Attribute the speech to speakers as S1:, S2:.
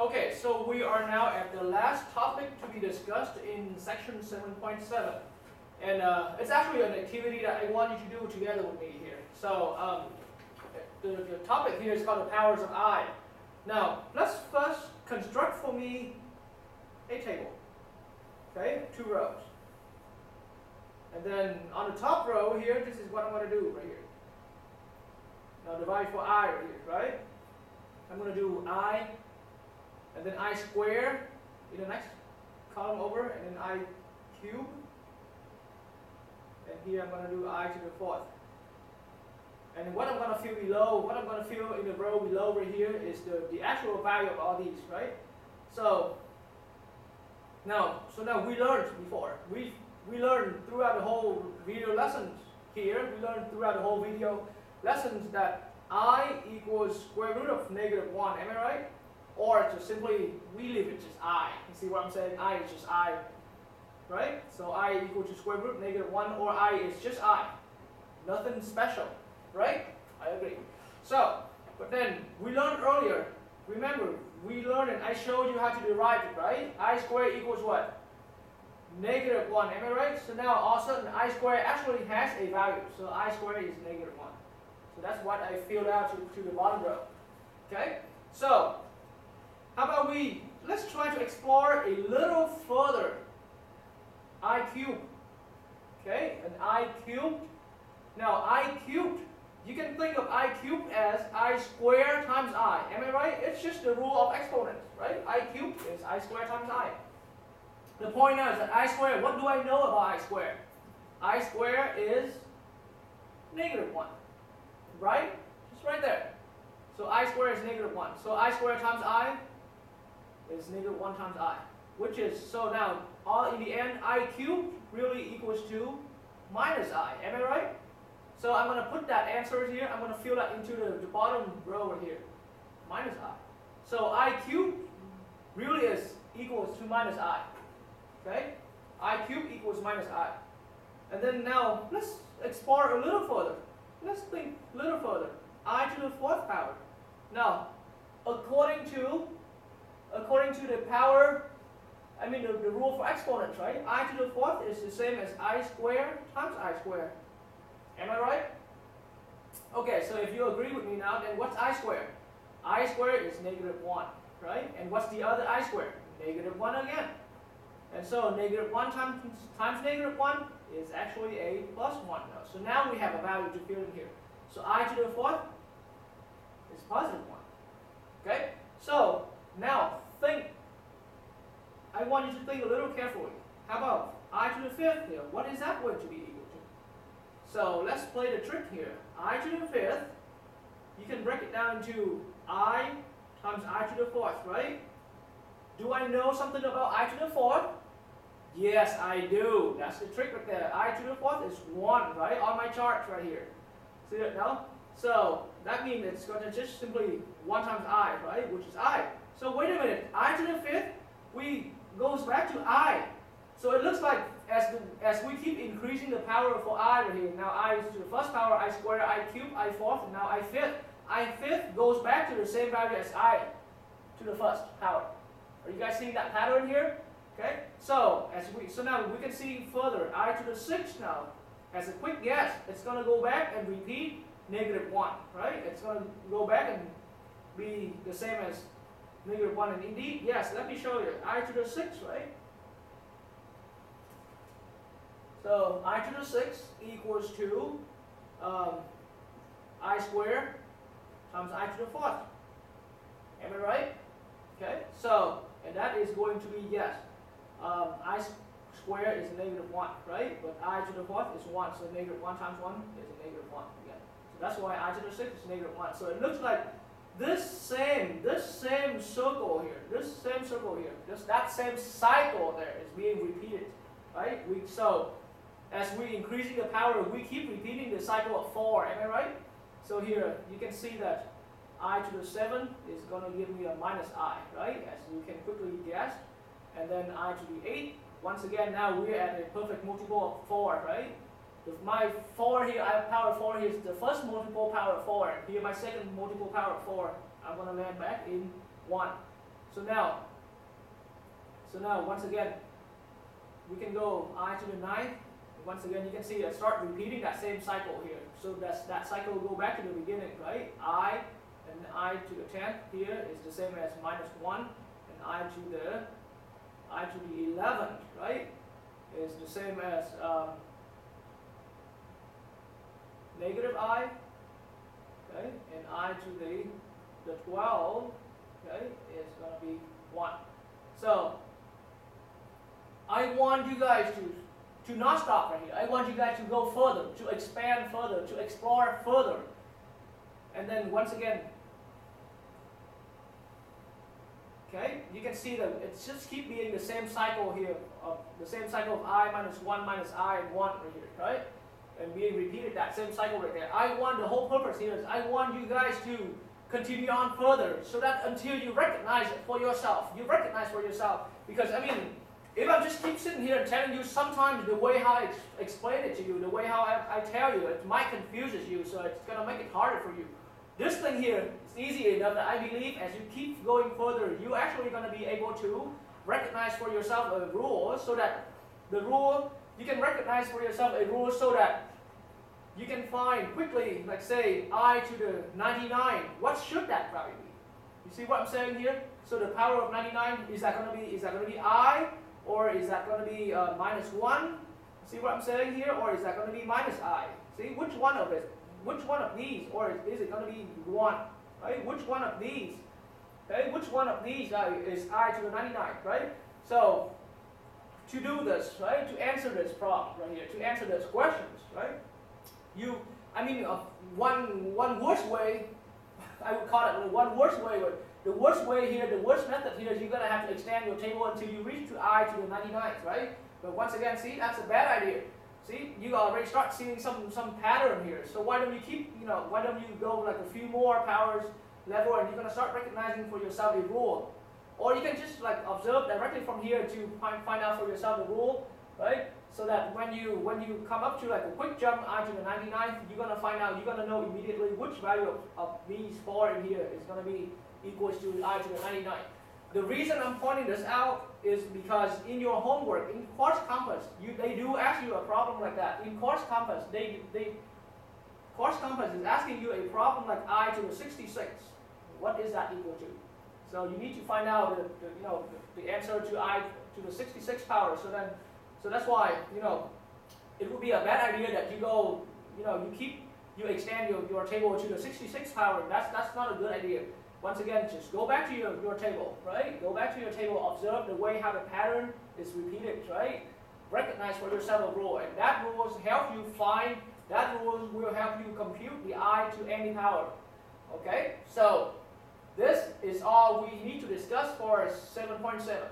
S1: Okay, so we are now at the last topic to be discussed in section 7.7. And it's actually an activity that I want you to do together with me here. So the topic here is called the powers of I. Now, let's first construct for me a table. Okay, 2 rows. And then on the top row here, this is what I'm going to do right here. Now divide for I right here, right? I'm going to do I, and then I square in the next column over, and then I cube. And here I'm going to do I to the 4th. And what I'm going to fill below, what I'm going to fill in the row below right here is the actual value of all these, right? So now we learned before. We learned throughout the whole video lessons here, we learned throughout the whole video lessons that I equals square root of -1, am I right? Or just simply, we leave it just I. You see what I'm saying? I is just I, right? So I equal to square root -1, or I is just I. Nothing special, right? I agree. So, but then we learned earlier, remember, we learned and I showed you how to derive it, right? I squared equals what? -1, am I right? So now all of a sudden I squared actually has a value. So I squared is -1. So that's what I filled out to the bottom row. Okay? So, how about let's try to explore a little further. I cubed. Okay? An I cubed. Now, I cubed, you can think of I cubed as I squared times I. Am I right? It's just the rule of exponents, right? I cubed is I squared times I. The point now is that I squared, what do I know about I squared? I squared is -1. Right? Just right there. So I squared is -1. So I squared times I is -1 times I. Which is, so now, all in the end, I cubed really equals to minus I. Am I right? So I'm going to put that answer here, I'm going to fill that into the bottom row right here. Minus I. So I cubed really is equals to minus I. Okay? I cubed equals minus I. And then now, let's explore a little further. Let's think a little further. I to the 4th power. Now, according to the power, I mean the rule for exponents, right? I to the 4th is the same as I squared times I squared. Am I right? Okay, so if you agree with me now, then what's I squared? I squared is -1, right? And what's the other I squared? -1 again. And so -1 times -1 is actually a +1 now. So now we have a value to fill in here. So I to the 4th is +1. Okay? So now think. I want you to think a little carefully. How about I to the 5th here? What is that going to be equal to? So let's play the trick here. I to the 5th, you can break it down into I times I to the 4th, right? Do I know something about I to the 4th? Yes, I do. That's the trick right there. I to the 4th is 1, right? On my chart right here. See that now? So that means it's going to just simply 1 times I, right? Which is I. So wait a minute. I to the 5th, goes back to I. So it looks like as we keep increasing the power for I right here. Now I to the 1st power, I squared, I cubed, I 4th, and now I 5th. I 5th goes back to the same value as I to the 1st power. Are you guys seeing that pattern here? Okay, so now we can see further. I to the 6th now, as a quick guess, it's going to go back and repeat -1, right? It's going to go back and be the same as -1. And indeed, yes, let me show you. I to the 6th, right? So I to the 6th equals to I squared times I to the 4th. Am I right? Okay, so, and that is going to be, yes. I squared is -1, right? But I to the 4th is 1, so -1 times 1 is a -1 again. So that's why I to the 6th is -1. So it looks like this same circle here, that same cycle there is being repeated, right? So as we increasing the power, we keep repeating the cycle of 4. Am I right? So here you can see that I to the 7th is going to give me a minus I, right? As you can quickly guess. And then I to the 8th, once again, now we're at a perfect multiple of 4, right? With my 4 here, I have power 4 here is the first multiple power of 4. Here my second multiple power of 4. I'm going to land back in 1. So now once again, we can go I to the 9th. Once again, you can see I start repeating that same cycle here. So that cycle will go back to the beginning, right? I and I to the 10th here is the same as -1, and I to the 11th, right, is the same as -I, okay, and I to the 12, okay, is going to be 1. So I want you guys to not stop right here. I want you guys to go further, to expand further, to explore further. And then once again, okay, you can see that it's just keep being the same cycle here, of the same cycle of I minus 1 minus I and 1 right here, right? And being repeated that same cycle right there. I want, the whole purpose here is I want you guys to continue on further so that until you recognize it for yourself. You recognize for yourself. Because I mean, if I just keep sitting here and telling you sometimes the way how I explain it to you, the way how I tell you, it might confuses you, so it's going to make it harder for you. This thing here is easy enough that I believe as you keep going further, you're actually going to be able to recognize for yourself a rule so that the rule, you can recognize for yourself a rule so that you can find quickly, like say, I to the 99, what should that value be? You see what I'm saying here? So the power of 99, is that going to be I? Or is that going to be -1? See what I'm saying here? Or is that going to be -I? See, which one of it? Which one of these? Or is it going to be 1? Right? Which one of these? Okay, which one of these is I to the 99, right? So, to do this, right? To answer this problem right here, to answer these questions, right? One worst way, I would call it one worst way, but the worst way here, the worst method here is you're going to have to extend your table until you reach to I to the 99th, right? But once again, see, that's a bad idea. See, you already start seeing some pattern here. So why don't you why don't you go like a few more powers level and you're going to start recognizing for yourself a rule. Or you can just like observe directly from here to find out for yourself the rule, right? So that when you come up to like a quick jump I to the 99th, you're going to find out, you're going to know immediately which value of these 4 in here is going to be equals to I to the 99th. The reason I'm pointing this out is because in your homework, in Course Compass, they do ask you a problem like that. In Course Compass, Course Compass is asking you a problem like I to the 66. What is that equal to? So you need to find out the answer to I to the 66 power. So that's why it would be a bad idea that you go you extend your table to the 66 power. That's not a good idea. Once again, just go back to your table, right? Go back to your table, observe the way how the pattern is repeated, right? Recognize for yourself a rule, and that rule will help you find, that rule will help you compute the I to any power. Okay? So, this is all we need to discuss for 7.7.